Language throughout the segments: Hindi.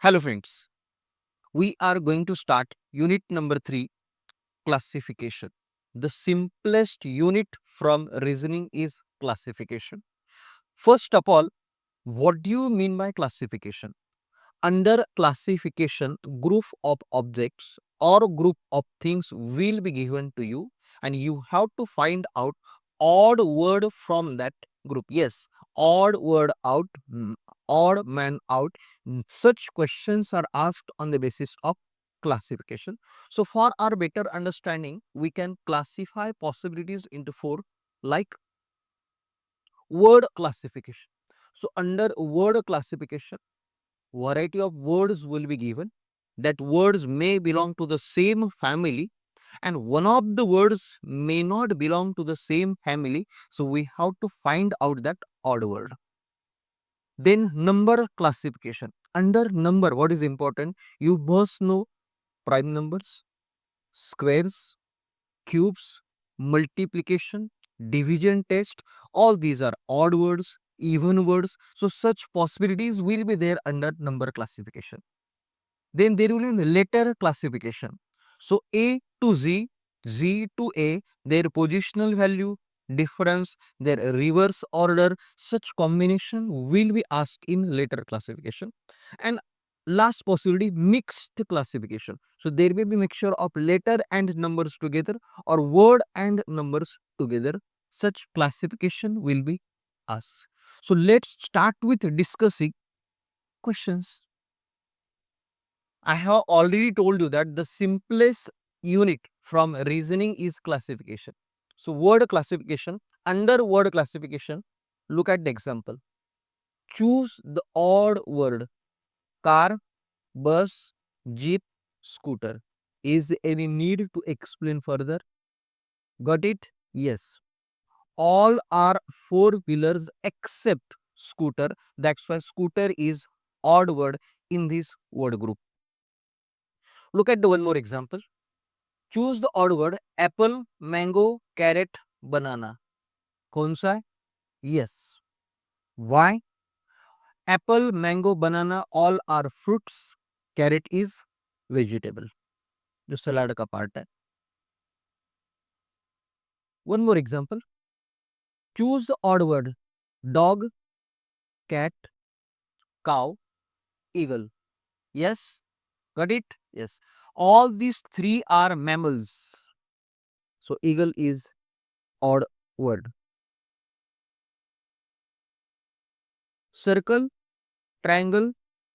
Hello friends, we are going to start unit number 3, classification. The simplest unit from reasoning is classification. First of all, what do you mean by classification? Under classification, group of objects or group of things will be given to you and you have to find out odd word from that group. Yes, odd word out, odd man out. Such questions are asked on the basis of classification. So for our better understanding, we can classify possibilities into 4, like word classification. So under word classification, variety of words will be given. That words may belong to the same family and one of the words may not belong to the same family. So we have to find out that odd word. Then number classification. Under number, what is important? You must know prime numbers, squares, cubes, multiplication, division test. All these are odd words, even words. So such possibilities will be there under number classification. Then there will be letter classification. So A to Z, Z to A, their positional value, difference, their reverse order, such combination will be asked in letter classification. And last possibility, mixed classification. So there may be mixture of letter and numbers together or word and numbers together. Such classification will be asked. So let's start with discussing questions. I have already told you that the simplest unit from reasoning is classification. So word classification, under word classification, look at the example. Choose the odd word: car, bus, jeep, scooter. Is there any need to explain further? Got it? Yes. All are four wheelers except scooter. That's why scooter is odd word in this word group. Look at the one more example. Choose the odd word: apple, mango, carrot, banana. कौन सा है? Yes. Why? Apple, mango, banana all are fruits. Carrot is vegetable, जो सलाद का पार्ट है. One more example. Choose the odd word: dog, cat, cow, eagle. Yes. Got it? Yes. All these three are mammals. So eagle is odd word. Circle, triangle,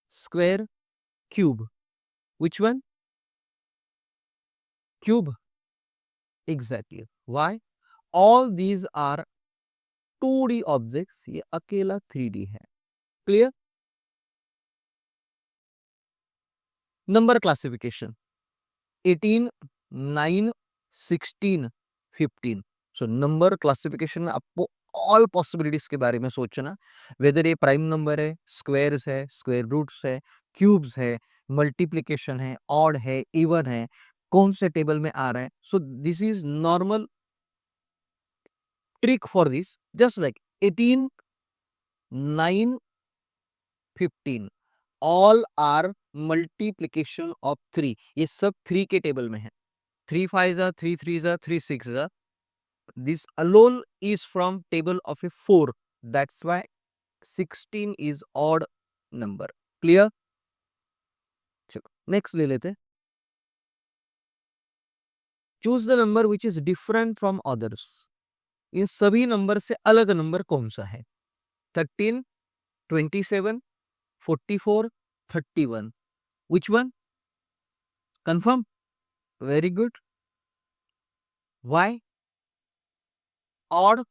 square, cube. Which one? Cube. Exactly. Why? All these are 2D objects. ये अकेला 3D है. Clear? Number classification. 18, 9, 16, 15. So number classification में आपको all possibilities के बारे में सोचना. Whether ये prime number है, squares है, square roots है, cubes है, multiplication है, odd है, even है, कौन से टेबल में आ रहा है. So this is normal trick for this. Just like 18, 9, 15 all are multiplication of 3. ये सब 3 के टेबल में है. 3 5 are 3 3 are 3 6 are. This alone is from table of a 4. That's why 16 is odd number. Clear? चलो next ले लेते हैं. Choose the number which is different from others. इन सभी नंबर से अलग नंबर कौन सा है? 13, 27, 44, 31. Which one? Confirm? Very good. Why? Odd,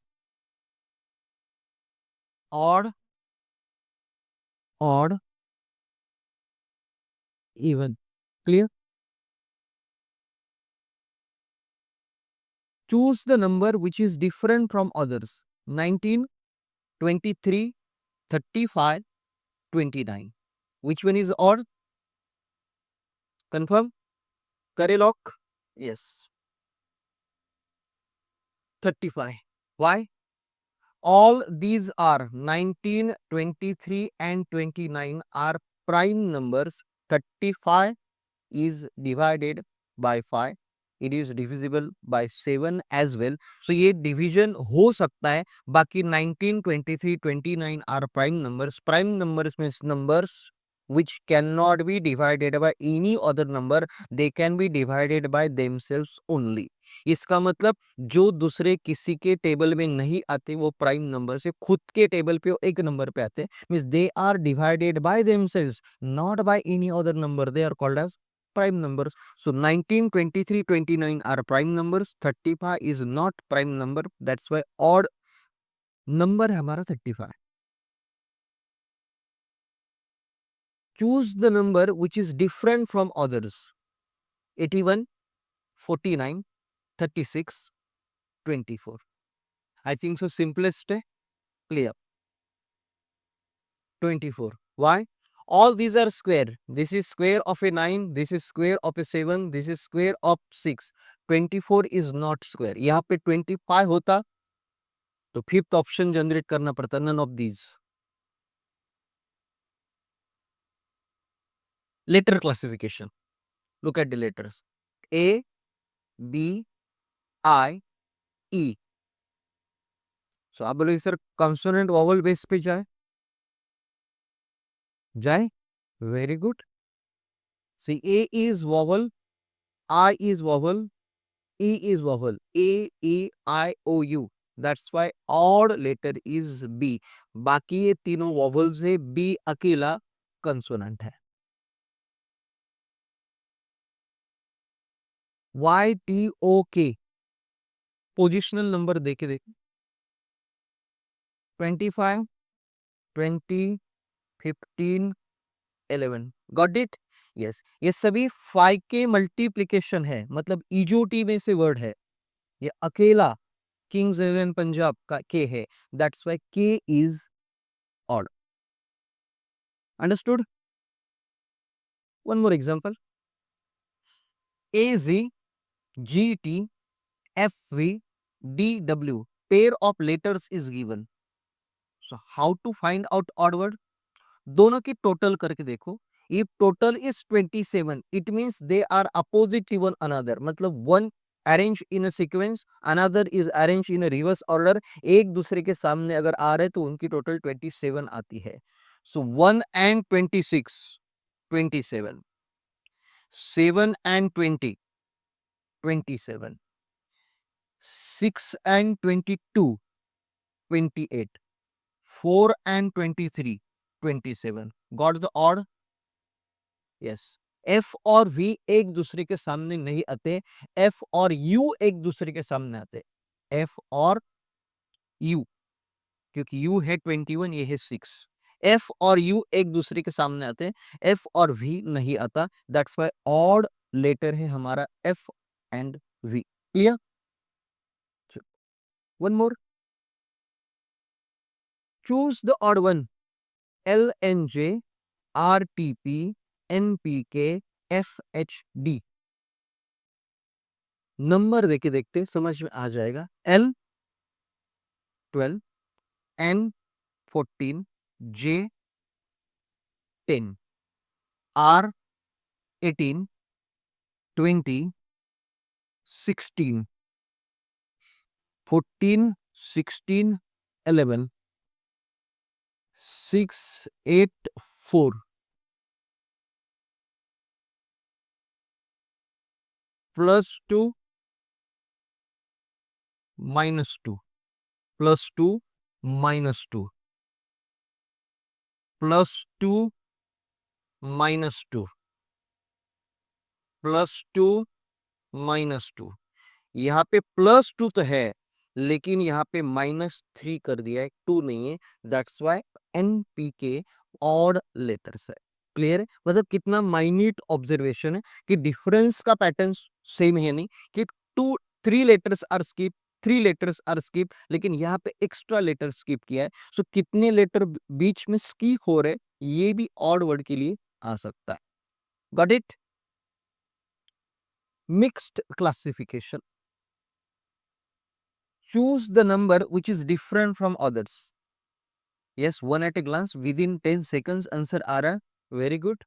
odd, odd, even. Clear? Choose the number which is different from others. 19, 23, 35, 29. Which one is odd? Confirm? Kare lock? Yes. 35. Why? All these are 19, 23 and 29 are prime numbers. 35 is divided by 5. It is divisible by 7 as well. So ये division हो सकता है. बाकी 19, 23, 29 are prime numbers. Prime numbers means numbers which cannot be divided by any other number. They can be divided by themselves only. इसका मतलब जो दूसरे किसी के टेबल में नहीं आते वो प्राइम नंबर से खुद के टेबल पे एक नंबर पे आते, means they are divided by themselves, not by any other number. They are called as prime numbers. So 19, 23, 29 are prime numbers. 35 is not prime number. That's why odd number है हमारा 35. Choose the number which is different from others. 81, 49, 36, 24. I think so simplest है. Clear. 24. Why? All these are square. This is square of a 9. This is square of a 7. This is square of 6. 24 is not square. यहाँ पे 25 होता तो फिफ्थ ऑप्शन जनरेट करना पड़ता. None of these. Letter classification. Look at the letters. A, B, I, E. So आप बोलोगे सर कॉन्सोनेंट वॉवल बेस पे जाए. जाए. Very good. See A is vowel, I is vowel, E is vowel. A, E, I, O, U. That's why odd letter is B. बाकी ये तीनों vowels है. B अकेला consonant है. Y, T, O, K. Positional number देखे देखे. 25, 20, 15, 11. Got it. यस, ये सभी 5 के मल्टीप्लीकेशन है, मतलब ईजोटी में से वर्ड है. ये अकेला किंग्स इलेवन पंजाब का के है. दैट्स व्हाई के is odd. Understood. One more example. AZ, GT, FV, DW. Pair of letters is given. So how to find out odd word? दोनों की टोटल करके देखो. If total is 27, it means they are opposite to one another. मतलब one arranged in a sequence, another is arranged in a reverse order. एक दूसरे के सामने अगर आ रहे तो उनकी टोटल 27 आती है. So 1 and 26, 27. 7 and 20, 27. 6 and 22, 28. 4 and 23, 27. Got the odd? Yes. F और V एक दूसरे के सामने नहीं आते. F और U एक दूसरे के सामने आते. F और U, क्योंकि U है 21, ये है 6. F और U एक दूसरे के सामने आते. F और V नहीं आता. That's why odd लेटर है हमारा F and V. Clear? One more. Choose the odd one. LNJ, RTP, NPK, FHD. Number देके देखते समझ में आ जाएगा. L 12, N 14, J 10, R 18, 20, 16, 14, 16, 11, 6, 8, 4. +2, -2, +2, -2, +2, -2, +2, -2. यहाँ पे +2 तो है लेकिन यहाँ पे -3 कर दिया है, 2 नहीं है. That's Y NPK odd letters है. क्लियर है. मतलब कितना माइन्यूट ऑब्जर्वेशन है कि डिफरेंस का पैटर्न सेम है नहीं कि 3 letters are skip, 3 letters are skip, लेकिन यहाँ पे एक्स्ट्रा लेटर स्किप किया है. सो कितने लेटर बीच में स्किप हो रहे ये भी ऑड वर्ड के लिए आ सकता है. Got it. Mixed classification. Choose the number which is different from others. Yes, one at a glance within 10 seconds answer आ रहा. Very good.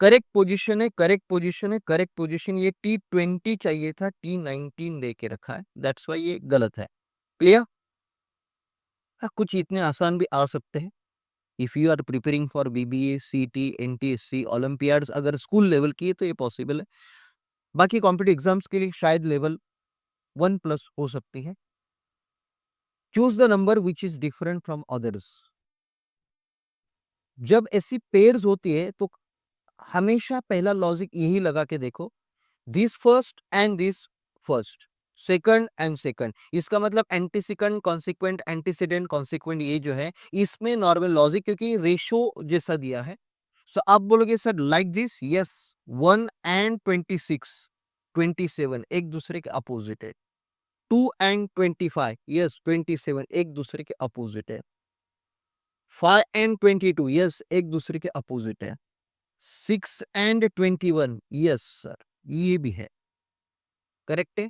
करेक्ट पोजीशन है, करेक्ट पोजीशन है, करेक्ट पोजीशन। ये T20 चाहिए था, T19 दे के रखा है, दैट्स वाई ये गलत है। क्लियर? कुछ इतने आसान भी आ सकते हैं। If you are preparing for BBA, CT, NTSC, olympiads, अगर स्कूल लेवल की है तो ये पॉसिबल है। बाकी कॉम्पिटिटिव एग्जाम्स के लिए शायद लेवल 1+ हो सकती है। Choose the number which is different from others. जब ऐसी पेयर्स होती है तो हमेशा पहला लॉजिक यही लगा के देखो, this first and this first, second and second. इसका मतलब एंटीसिकेंट, कॉन्सिक्वेंट, एंटीसीडेंट, कॉन्सिक्वेंट, ये जो है इसमें नॉर्मल लॉजिक, क्योंकि रेशो जैसा दिया है। सो आप बोलोगे sir like this, yes, 1 and 26, 27 एक दूसरे के अपोजिट है। 2 एंड 25, यस, 27 एक दूसरे के अपोजिट है। 5 एंड 22, यस, एक दूसरे के अपोजिट है। 6 एंड 21, यस सर, ये भी है, करेक्ट है।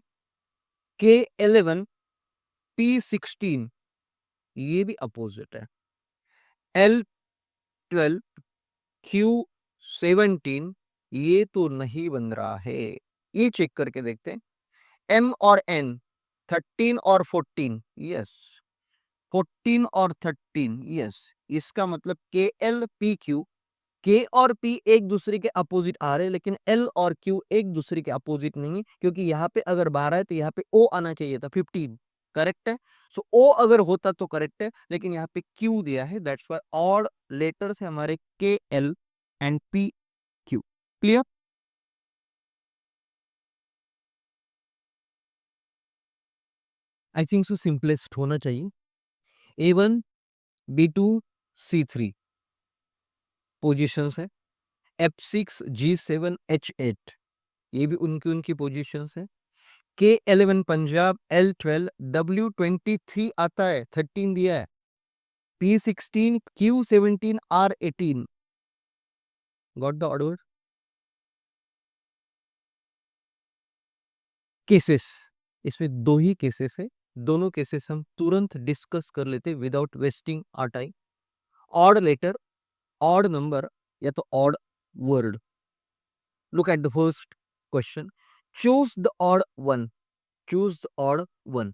K11, P16, ये भी अपोजिट है। L12, Q17, ये तो नहीं बन रहा है, ये चेक करके देखते हैं। M और N, 13 और 14, यस, 14 और 13, यस। इसका मतलब KL, PQ, K और P एक दूसरे के अपोजिट आ रहे हैं, लेकिन L और Q एक दूसरे के अपोजिट नहीं है, क्योंकि यहाँ पे अगर 12 है तो यहाँ पे O आना चाहिए था, 15, करेक्ट है। सो O अगर होता तो करेक्ट है, लेकिन यहाँ पे Q दिया है, दैट्स व्हाई ऑड लेटर्स है हमारे KL and PQ। Clear? I think so simplest होना चाहिए। A1, B2, C3 पोजिशंस है। F6, G7, H8, ये भी उनकी उनकी पोजिशंस है। K11 पंजाब, L12, W23 आता है, 13 दिया है। P16, Q17, R18, got the order. Cases, इसमें दो ही केसेस है, दोनों केसेस हम तुरंत डिस्कस कर लेते without wasting our time. Odd letter, odd number, या तो odd word. Look at the first question, choose the odd one, choose the odd one.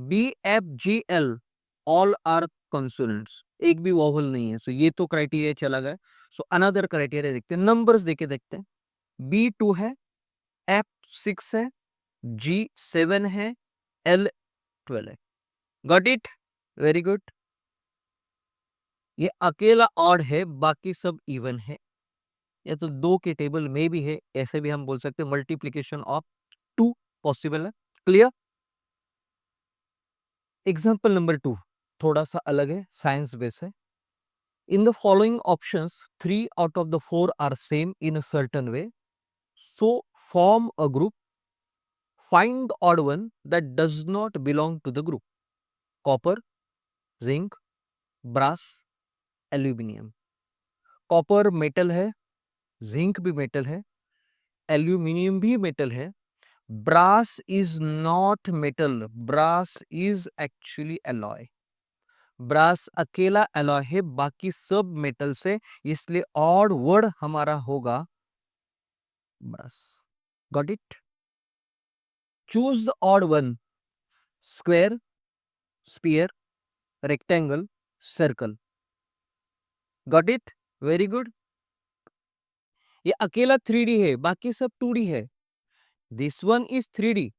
BFGL all are consonants, एक भी वॉवल नहीं है, सो ये तो क्राइटेरिया चला गया। सो अनदर क्राइटेरिया देखते हैं, नंबर्स देके देखते हैं। B2 है, F6 है, G7 है, L12 है। Got it? Very good. ये अकेला ऑड है, बाकी सब इवन है, या तो दो के टेबल में भी है, ऐसे भी हम बोल सकते हैं। मल्टीप्लीकेशन ऑफ 2 पॉसिबल है। क्लियर? एग्जाम्पल नंबर 2 थोड़ा सा अलग है, साइंस बेस है। In the following options, 3 out of the 4 are same in a certain way. So form a group. Find the odd one that does not belong to the group. Copper, zinc, brass, aluminium. Copper metal है, जिंक भी मेटल है, एल्यूमिनियम भी मेटल है। Brass is not metal, brass is actually alloy. Brass अकेला एलॉय है, बाकी सब मेटल से, इसलिए ऑड वर्ड हमारा होगा brass. Got it? Choose the odd one, square, sphere, rectangle, circle. Got it? Very good. ये अकेला 3D है, बाकी सब 2D है। This one is 3D,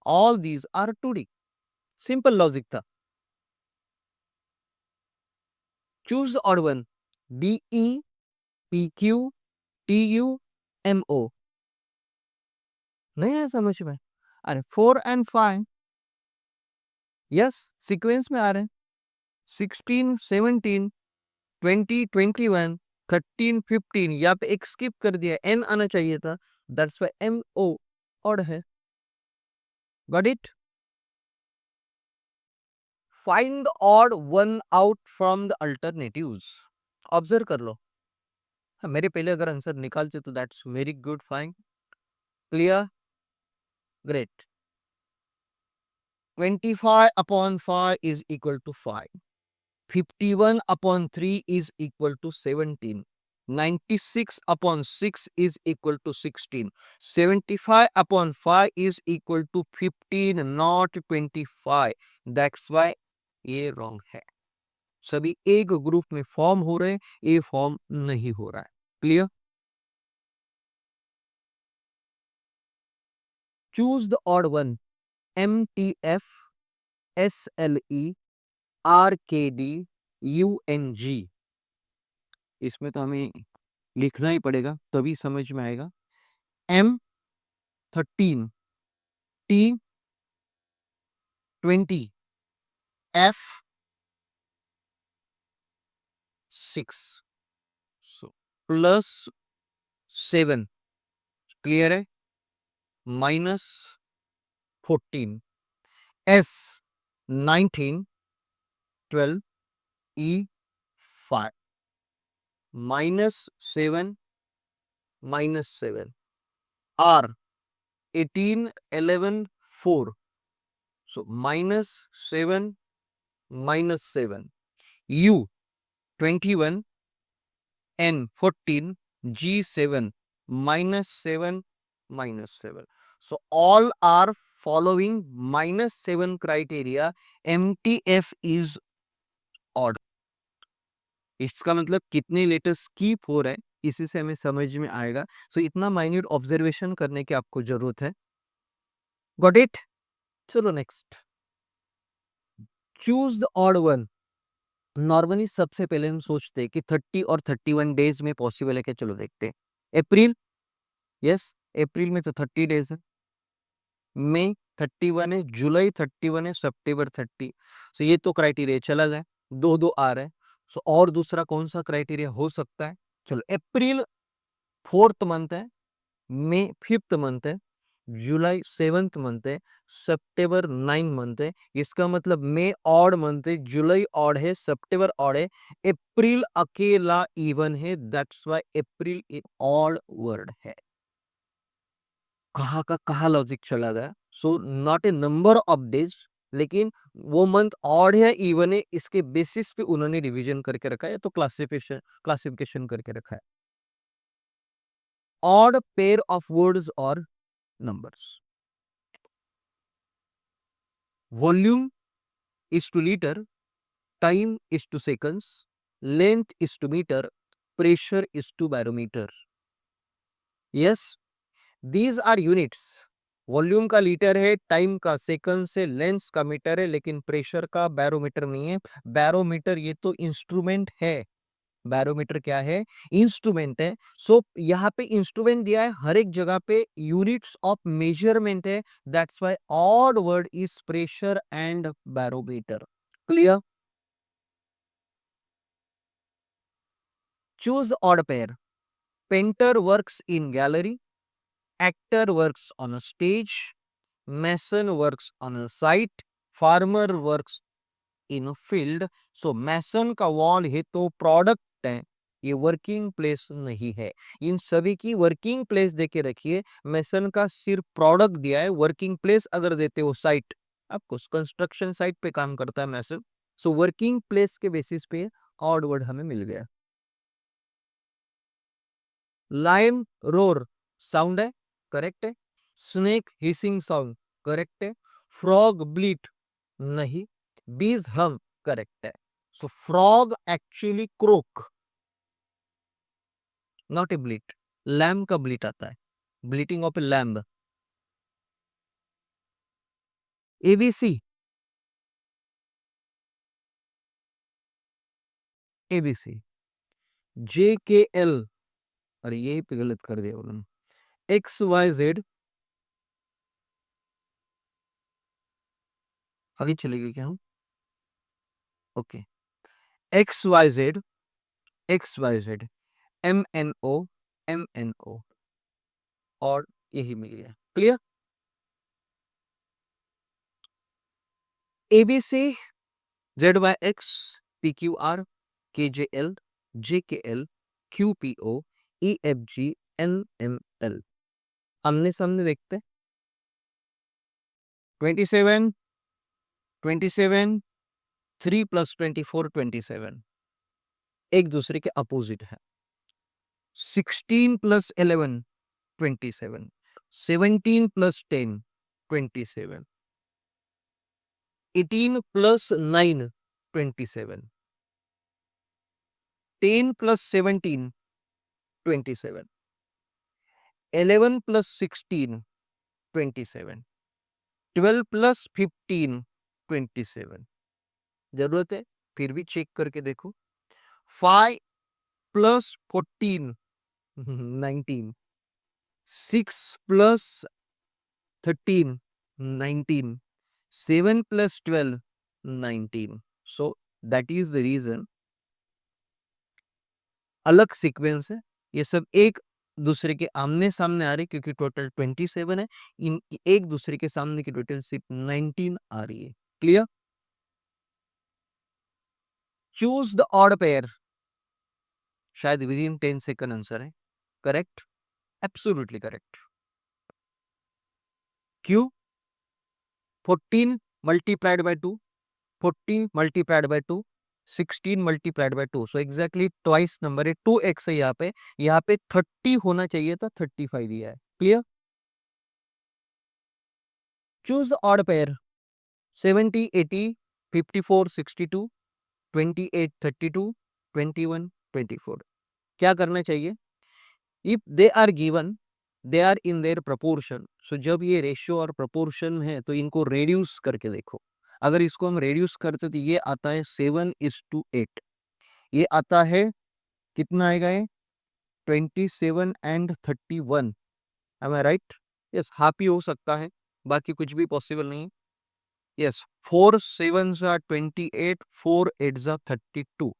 all these are 2D। Simple logic था। Choose the odd one, DE, PQ, TU, MO। नहीं है समझ में? अरे 4 एंड 5, यस, सीक्वेंस में आ रहे हैं। 16, 17, 20, 21, 13, 15, यहाँ पे एक स्किप कर दिया, N आना चाहिए था, दैट्स व्हाई MO ऑड है। Got it? Find the odd one out from the alternatives. Observe कर लो। हाँ, मेरे पहले अगर आंसर निकालते तो that's very good, fine, clear, great. 25/5 is equal to 5. 51/3 is equal to 17. 96 upon 6 is equal to 16. 75 upon 5 is equal to 15, not 25. That's why ये wrong है. सभी एक ग्रुप में फॉर्म हो रहे हैं, ए फॉर्म नहीं हो रहा है. Clear? Choose the odd one. MTF, SLE, RKD, UNG. इसमें तो हमें लिखना ही पड़ेगा तभी समझ में आएगा. M13, T20, F6. So plus 7. Clear है? Minus 14. S19, 12, E5. minus 7, minus 7. R 18, 11, 4. So minus 7, minus 7. U 21, N 14, G7, minus 7, minus 7. So all are following minus 7 criteria. MTF is odd. इसका मतलब कितने लेटर स्कीप हो रहे हैं इसी से हमें समझ में आएगा. सो इतना माइन्यूट ऑब्जर्वेशन करने की आपको जरूरत है. Got it? चलो next. Choose the odd one. Normally सबसे पहले हम सोचते हैं कि 30 और 31 डेज में पॉसिबल है क्या. चलो देखते हैं. अप्रैल, यस, अप्रैल में तो 30 डेज है. मई 31 है, जुलाई 31 है, सितंबर 30. सो ये तो क्राइटेरिया चला गया. दो दो आ रहा है. सो और दूसरा कौन सा क्राइटेरिया हो सकता है. चलो अप्रैल 4th मंथ है, मई 5th मंथ है, जुलाई 7th मंथ है, सितंबर 9 मंथ है. इसका मतलब मई ऑड मंथ है, जुलाई ऑड है, सितंबर ऑड है, अप्रैल अकेला इवन है. दैट्स व्हाई अप्रैल एक ऑड वर्ड है. कहाँ का कहाँ लॉजिक चला गया. So not a number of days, लेकिन वो मंथ ऑड है इवन है इसके बेसिस पे उन्होंने रिवीजन करके रखा है, तो क्लासिफिकेशन करके रखा है. ऑड पेयर ऑफ वर्ड्स और numbers. Volume is to liter, time is to seconds, length is to meter, pressure is to barometer. Yes, these are units. Volume का लीटर है, टाइम का सेकंड से, लेंथ का मीटर है, लेकिन प्रेशर का बैरोमीटर नहीं है. बैरोमीटर ये तो इंस्ट्रूमेंट है. बैरोमीटर क्या है? इंस्ट्रूमेंट है. सो यहाँ पे इंस्ट्रूमेंट दिया है, हर एक जगह पे यूनिट्स ऑफ मेजरमेंट है. That's why odd word is pressure and barometer. Clear? Choose the odd pair. Painter works in gallery, actor works on a stage, mason works on a site, farmer works in a field. So mason का wall है तो प्रोडक्ट है, ये वर्किंग प्लेस नहीं है. इन सभी की वर्किंग प्लेस देके रखिए. मेसन का सिर्फ प्रोडक्ट दिया है, वर्किंग प्लेस अगर देते हो साइट, आपको कंस्ट्रक्शन साइट पे काम करता है मेसन. सो वर्किंग प्लेस के बेसिस पे ऑड वर्ड हमें मिल गया. लायन रोर साउंड है, करेक्ट है. स्नेक हिसिंग साउंड, करेक्ट है. फ्रॉग ब्लीट नहीं. बीज हम, करेक्ट है. So frog actually croak, not a bleat. Lamb का ब्लीट आता है, bleating of a lamb. ABC, ABC. J K L, अरे यही पे गलत कर दिया उन्होंने. एक्स वाई जेड, आगे चलेगी क्या हम? Okay. X Y Z, X Y Z, M N O, M N O, और यही मिल गया. Clear? ABC, Z Y X, P Q R, K J L, J K L, Q P O, E F G, N M L. आमने सामने देखते हैं. 27, 27, 3 + 24, 27 एक दूसरे के अपोजिट है. 16 plus 11, 27. 17 plus 10, 27. 18 plus 9, 27. 10 plus 17, 27. 11 plus 16, 27. 12 plus 15, 27. जरूरत है फिर भी चेक करके देखो. 5 plus 14, 19. 6 plus 13, 19. 7 plus 12, 19. So that is the reason अलग सीक्वेंस है. ये सब एक दूसरे के आमने सामने आ रही क्योंकि टोटल 27 है. इन एक दूसरे के सामने की टोटल सिर्फ 19 आ रही है. Clear? Choose the odd pair. शायद विद इन 10 सेकंड आंसर है. करेक्ट? Absolutely correct. क्यों? 14 multiplied by 2, 40 multiplied by 2, 16 multiplied by 2. So exactly twice number है. 2x है यहाँ पे 30 होना चाहिए था, 35 दिया है. Clear? Choose the odd pair. 70, 80, 54, 62, 28, 32, 21, 24. क्या करना चाहिए? If they are given, they are in their proportion. So जब ये रेशियो और प्रपोर्शन है तो इनको रेड्यूस करके देखो. अगर इसको हम रेड्यूस करते तो ये आता है 7:8. ये आता है कितना आएगा ये? 27 and 31. Am I right? Yes, half ही हो सकता है, बाकी कुछ भी पॉसिबल नहीं. Yes, 4 7s are 28, 4 8s are 32.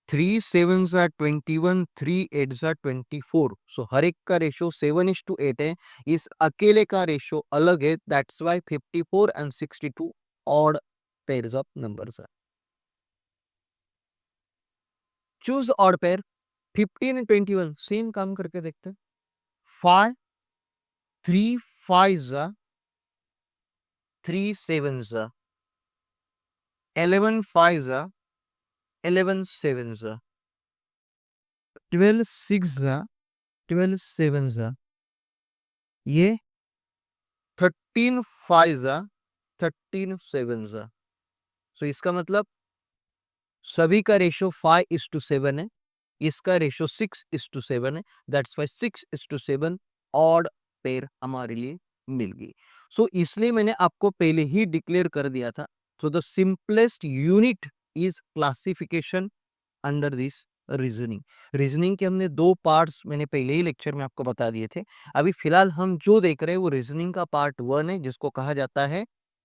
3 7s are 21, 3 8s are 24. सो हर एक का रेशियो 7:8 है. इस अकेले का रेशियो अलग है. That's why 54 and 62 odd pairs of numbers है. Choose odd pair. 15 and 21 same काम करके देखते हैं. 5 3 5s are 3 7s are 11 5s are 11 7s are 12 6s are 12 7s are ये 13 5s are 13 7s are. सो इसका मतलब सभी का रेशियो 5:7 है. इसका रेशियो 6:7 है. दैट्स वाई 6:7 ऑड पेयर हमारे लिए मिल गई. सो इसलिए मैंने आपको पहले ही डिक्लेयर कर दिया था. So the simplest unit is classification under this reasoning. Reasoning के हमने दो पार्ट्स मैंने पहले ही लेक्चर में आपको बता दिए थे. अभी फिलहाल हम जो देख रहे हैं वो रीजनिंग का पार्ट 1 है, जिसको कहा जाता है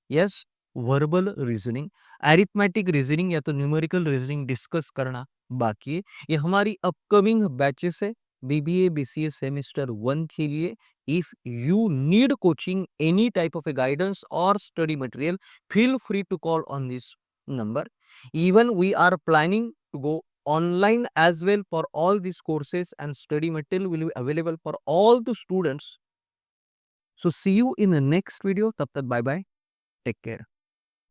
yes verbal reasoning. Arithmetic reasoning या तो न्यूमेरिकल रीजनिंग डिस्कस करना बाकी है. ये हमारी अपकमिंग बैचेस है बीबीए बीसीए सेमेस्टर 1 के लिए. If you need coaching any type of a guidance और study material, feel free to call on this number. Even we are planning to go online as well for all these courses, and study material will be available for all the students. So see you in the next video. Tab tak bye bye. Take care.